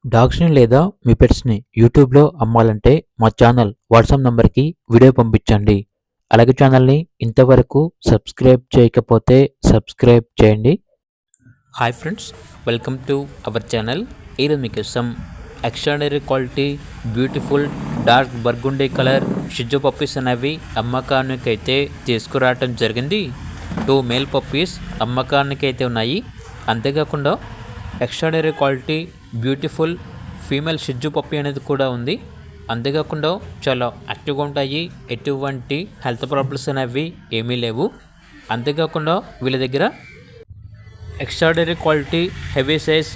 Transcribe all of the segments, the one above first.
డాగ్స్‌ని లేదా మీ పెట్స్‌ని యూట్యూబ్‌లో అమ్మాలంటే మా ఛానల్ వాట్సాప్ నంబర్‌కి వీడియో పంపించండి. అలాగే ఛానల్‌ని ఇంతవరకు సబ్స్క్రైబ్ చేయకపోతే సబ్స్క్రైబ్ చేయండి. Hi friends, welcome to our channel. ఈరోజు మీకోసం extraordinary quality beautiful dark burgundy colour shih tzu puppies అనేవి అమ్మకానికైతే తీసుకురావటం జరిగింది. 2 మేల్ పప్పీస్ అమ్మకానికైతే ఉన్నాయి. అంతేకాకుండా extraordinary quality beautiful female Shih Tzu puppy అనేది కూడా ఉంది. అంతేకాకుండా చాలా యాక్టివ్గా ఉంటాయి, ఎటువంటి హెల్త్ ప్రాబ్లమ్స్ అనేవి ఏమీ లేవు. అంతేకాకుండా వీళ్ళ దగ్గర extraordinary quality heavy size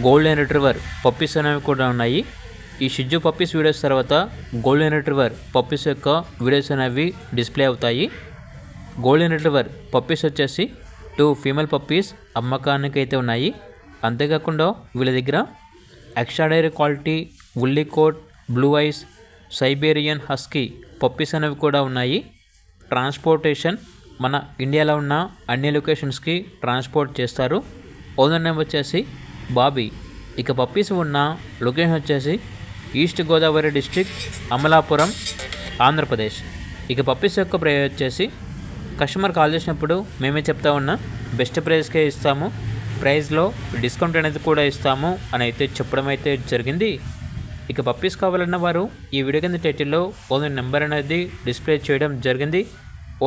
golden retriever puppies అనేవి కూడా ఉన్నాయి. ఈ షిట్జూ పప్పీస్ వీడియోస్ తర్వాత గోల్డెన్ రిట్రీవర్ పప్పీస్ యొక్క వీడియోస్ అనేవి డిస్ప్లే అవుతాయి. గోల్డెన్ రిట్రీవర్ పప్పీస్ వచ్చేసి 2 ఫీమేల్ పప్పీస్ అమ్మకానికి అయితే ఉన్నాయి. అంతేకాకుండా వీళ్ళ దగ్గర extraordinary quality woolly coat blue eyes Siberian husky puppies అనేవి కూడా ఉన్నాయి. ట్రాన్స్పోర్టేషన్ మన ఇండియాలో ఉన్న అన్ని లొకేషన్స్కి ట్రాన్స్పోర్ట్ చేస్తారు. ఓనర్ నేమ్ వచ్చేసి బాబీ. ఇక పప్పీస్ ఉన్న లొకేషన్ వచ్చేసి ఈస్ట్ గోదావరి డిస్ట్రిక్ట్, అమలాపురం, ఆంధ్రప్రదేశ్. ఇక పప్పీస్ యొక్క ప్రైస్ వచ్చేసి కస్టమర్ కాల్ చేసినప్పుడు మేమే చెప్తా ఉన్నా బెస్ట్ ప్రైస్కే ఇస్తాము, ప్రైస్లో డిస్కౌంట్ అనేది కూడా ఇస్తాము అని అయితే చెప్పడం అయితే జరిగింది. ఇక పప్పీస్ కావాలన్న వారు ఈ వీడియో కింద టైటిల్లో ఓనర్ నెంబర్ అనేది డిస్ప్లే చేయడం జరిగింది.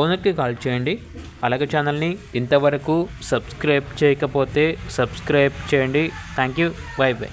ఓనర్కి కాల్ చేయండి. అలాగే ఛానల్ని ఇంతవరకు సబ్స్క్రైబ్ చేయకపోతే సబ్స్క్రైబ్ చేయండి. Thank you. By by.